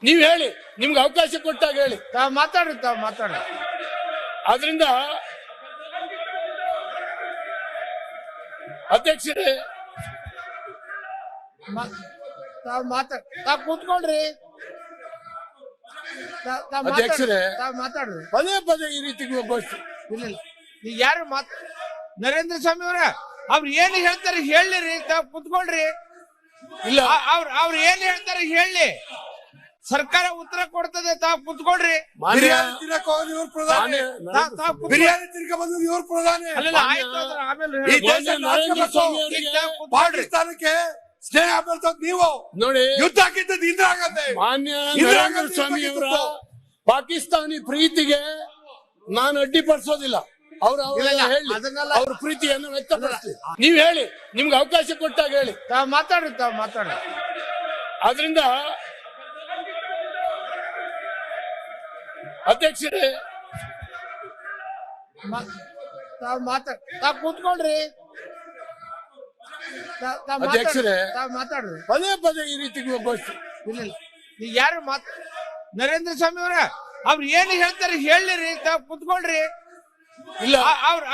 ನೀವ್ ಹೇಳಿ, ನಿಮ್ಗೆ ಅವಕಾಶ ಕೊಟ್ಟಾಗ ಹೇಳಿ. ಮಾತಾಡ್ರಿ. ಆದ್ರಿಂದ ಅಧ್ಯಕ್ಷರೇ, ಕೂತ್ಕೊಳ್ರಿ. ಅಧ್ಯಕ್ಷರೇ, ಮಾತಾಡ್ರಿ. ಪದೇ ಈ ರೀತಿ ಘೋಷಣೆ ಇಲ್ಲ, ಈಗ ಯಾರು ನರೇಂದ್ರ ಸ್ವಾಮಿ ಅವರ ಅವ್ರು ಏನ್ ಹೇಳ್ತಾರೆ ಹೇಳಿರಿ, ಕುತ್ಕೊಳ್ರಿ. ಇಲ್ಲ, ಅವ್ರು ಏನ್ ಹೇಳ್ತಾರೆ ಹೇಳಿ, ಸರ್ಕಾರ ಉತ್ತರ ಕೊಡ್ತದೆ, ತಾವ್ ಕುತ್ಕೊಳ್ರಿ. ಬಿರಿಯಾನಿ ತಿನ್ನಕ್ ಹೋಗೋದು ಇವ್ರ ಪ್ರಧಾನಿ, ಬಿರಿಯಾನಿ ತಿನ್ಕ ಬಂದು ಇವ್ರ ಪ್ರಧಾನಿ. ಈ ದೇಶ ಪಾಕಿಸ್ತಾನಕ್ಕೆ ಸ್ನೇಹ ಬೆಳೆಸೋದು ನೀವು ನೋಡಿ. ಯುದ್ಧ ಹಾಕಿದ್ದದ್ದು ಇಂದಿರಾ ಗಾಂಧಿ. ಮಾನ್ಯ ನರೇಂದ್ರ ಸ್ವಾಮಿ ಅವರ ಪಾಕಿಸ್ತಾನಿ ಪ್ರೀತಿಗೆ ನಾನು ಅಡ್ಡಿಪಡಿಸೋದಿಲ್ಲ. ಅವ್ರ ಪ್ರೀತಿಯನ್ನು ವ್ಯಕ್ತಪಡಿಸ್ತೀವಿ. ನೀವ್ ಹೇಳಿ, ನಿಮ್ಗೆ ಅವಕಾಶ ಕೊಟ್ಟಾಗ ಹೇಳಿ. ಮಾತಾಡ್ರಿ. ಆದ್ರಿಂದ ಅಧ್ಯಕ್ಷರೇ, ಕೂತ್ಕೊಳ್ರಿ. ಅಧ್ಯಕ್ಷರೇ, ಮಾತಾಡ್ರಿ. ಪದೇ ಈ ರೀತಿ ಘೋಷಣೆ ಇಲ್ಲ, ಈಗ ಯಾರು ನರೇಂದ್ರ ಸ್ವಾಮಿ ಅವರ ಅವ್ರು ಏನ್ ಹೇಳ್ತಾರೆ ಹೇಳಿರಿ, ಕುತ್ಕೊಳ್ರಿ. ಇಲ್ಲ,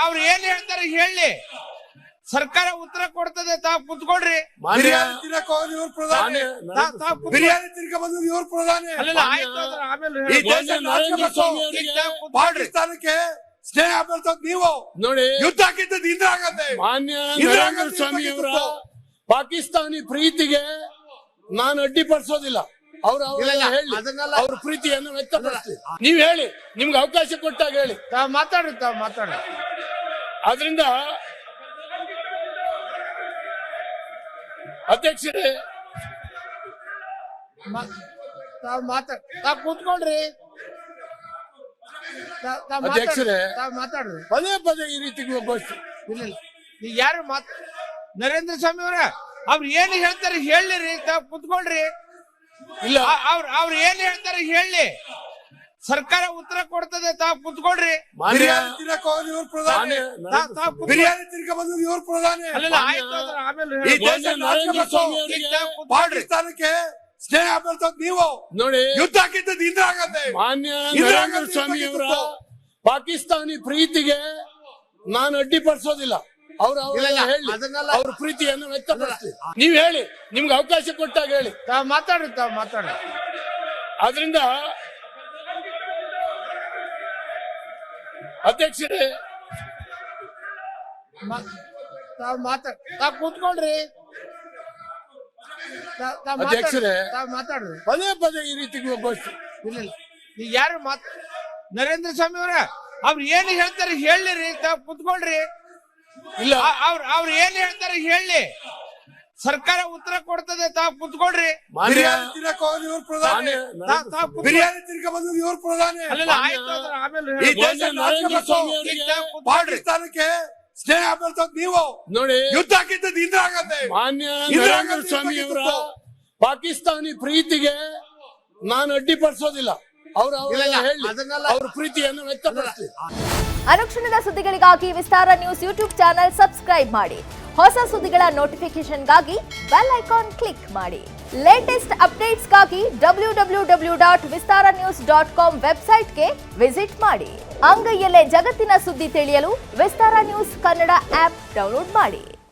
ಅವ್ರು ಏನ್ ಹೇಳ್ತಾರೆ ಹೇಳಿ, ಸರ್ಕಾರ ಉತ್ತರ ಕೊಡ್ತದೆ, ತಾವ್ ಕುತ್ಕೊಳ್ರಿ. ಬಿರಿಯಾನಿ ತಿನ್ನಕ್ ಹೋಗೋದು ಇವ್ರ ಪ್ರಧಾನಿ, ಬಿರಿಯಾನಿ ತಿನ್ಕ ಬಂದು ಇವ್ರ ಪ್ರಧಾನಿ. ಈ ದೇಶ ಪಾಕಿಸ್ತಾನಕ್ಕೆ ಸ್ನೇಹ ಬೆಳೆಸೋದು ನೀವು ನೋಡಿ. ಯುದ್ಧ ಹಾಕಿದ್ದದ್ದು ಇಂದಿರಾ ಗಾಂಧಿ. ಮಾನ್ಯ ನರೇಂದ್ರ ಸ್ವಾಮಿ ಅವರ ಪಾಕಿಸ್ತಾನಿ ಪ್ರೀತಿಗೆ ನಾನು ಅಡ್ಡಿಪಡಿಸೋದಿಲ್ಲ. ಅವ್ರ ಪ್ರೀತಿಯನ್ನು ವ್ಯಕ್ತಪಡಿಸ್ತೀವಿ. ನೀವ್ ಹೇಳಿ, ನಿಮ್ಗೆ ಅವಕಾಶ ಕೊಟ್ಟಾಗ ಹೇಳಿ. ಮಾತಾಡ್ರಿ. ಆದ್ರಿಂದ ಅಧ್ಯಕ್ಷರೇ, ಕೂತ್ಕೊಳ್ರಿ. ಅಧ್ಯಕ್ಷರೇ, ಮಾತಾಡ್ರಿ. ಪದೇ ಈ ರೀತಿ ಘೋಷಣೆ ಇಲ್ಲ, ಈಗ ಯಾರು ನರೇಂದ್ರ ಸ್ವಾಮಿ ಅವರ ಅವ್ರು ಏನ್ ಹೇಳ್ತಾರೆ ಹೇಳಿರಿ, ಕುತ್ಕೊಳ್ರಿ. ಇಲ್ಲ, ಅವ್ರು ಏನ್ ಹೇಳ್ತಾರೆ ಹೇಳಿ, ಸರ್ಕಾರ ಉತ್ತರ ಕೊಡ್ತದೆ, ತಾವ್ ಕುತ್ಕೊಳ್ರಿ. ಬಿರಿಯಾನಿ ತಿನ್ನಕ್ ಹೋಗೋದು ಇವ್ರ ಪ್ರಧಾನಿ, ಬಿರಿಯಾನಿ ತಿನ್ಕ ಬಂದು ಇವ್ರ ಪ್ರಧಾನಿ. ಈ ದೇಶ ಪಾಕಿಸ್ತಾನಕ್ಕೆ ಸ್ನೇಹ ಬೆಳೆಸೋದು ನೀವು ನೋಡಿ. ಯುದ್ಧ ಹಾಕಿದ್ದದ್ದು ಇಂದಿರಾ ಗಾಂಧಿ. ಮಾನ್ಯ ನರೇಂದ್ರ ಸ್ವಾಮಿ ಅವರ ಪಾಕಿಸ್ತಾನಿ ಪ್ರೀತಿಗೆ ನಾನು ಅಡ್ಡಿಪಡಿಸೋದಿಲ್ಲ. ಅವ್ರ ಪ್ರೀತಿಯನ್ನು ವ್ಯಕ್ತಪಡಿಸ್ತೀವಿ. ನೀವ್ ಹೇಳಿ, ನಿಮ್ಗೆ ಅವಕಾಶ ಕೊಟ್ಟಾಗ ಹೇಳಿ. ಮಾತಾಡ್ರಿ. ಆದ್ರಿಂದ ಅಧ್ಯಕ್ಷರೇ, ಕೂತ್ಕೊಳ್ರಿ. ಅಧ್ಯಕ್ಷರೇ, ಮಾತಾಡ್ರಿ. ಪದೇ ಈ ರೀತಿ ಘೋಷಣೆ ಇಲ್ಲ, ಈಗ ಯಾರು ನರೇಂದ್ರ ಸ್ವಾಮಿ ಅವರ ಅವ್ರು ಏನ್ ಹೇಳ್ತಾರೆ ಹೇಳಿರಿ, ಕುತ್ಕೊಳ್ರಿ. ಇಲ್ಲ, ಅವ್ರು ಏನ್ ಹೇಳ್ತಾರೆ ಹೇಳಿ, ಸರ್ಕಾರ ಉತ್ತರ ಕೊಡ್ತದೆ, ತಾವ್ ಕುತ್ಕೊಳ್ರಿ. ಬಿರಿಯಾನಿ ತಿನ್ನಕ್ ಹೋಗೋದು ಇವ್ರ ಪ್ರಧಾನಿ, ಬಿರಿಯಾನಿ ತಿನ್ಕ ಬಂದು ಇವ್ರ ಪ್ರಧಾನಿ. ಈ ದೇಶ ಪಾಕಿಸ್ತಾನಕ್ಕೆ ಸ್ನೇಹ ಬೆಳೆಸೋದು ನೀವು ನೋಡಿ. ಯುದ್ಧ ಹಾಕಿದ್ದದ್ದು ಇಂದಿರಾ ಗಾಂಧಿ. ಮಾನ್ಯ ನರೇಂದ್ರ ಸ್ವಾಮಿ ಅವರ ಪಾಕಿಸ್ತಾನಿ ಪ್ರೀತಿಗೆ ನಾನು ಅಡ್ಡಿಪಡಿಸೋದಿಲ್ಲ. ಅವ್ರ ಪ್ರೀತಿಯನ್ನು ವ್ಯಕ್ತಪಡಿಸ್ತೀವಿ. ಅನುಕ್ಷಣದ ಸುದ್ದಿಗಳಿಗಾಗಿ ವಿಸ್ತಾರ ನ್ಯೂಸ್ ಯೂಟ್ಯೂಬ್ ಚಾನೆಲ್ ಸಬ್ಸ್ಕ್ರೈಬ್ ಮಾಡಿ. ಹೊಸ ಸುದ್ದಿಗಳ ನೋಟಿಫಿಕೇಶನ್ಗಾಗಿ ಬೆಲ್ ಐಕಾನ್ ಕ್ಲಿಕ್ ಮಾಡಿ. ಲೇಟೆಸ್ಟ್ ಅಪ್ಡೇಟ್ಸ್ಗಾಗಿ www.vistaranews.com ವೆಬ್ಸೈಟ್ಗೆ ವಿಸಿಟ್ ಮಾಡಿ. ಅಂಗೈಯಲ್ಲೇ ಜಗತ್ತಿನ ಸುದ್ದಿ ತಿಳಿಯಲು ವಿಸ್ತಾರ ನ್ಯೂಸ್ ಕನ್ನಡ ಆಪ್ ಡೌನ್ಲೋಡ್ ಮಾಡಿ.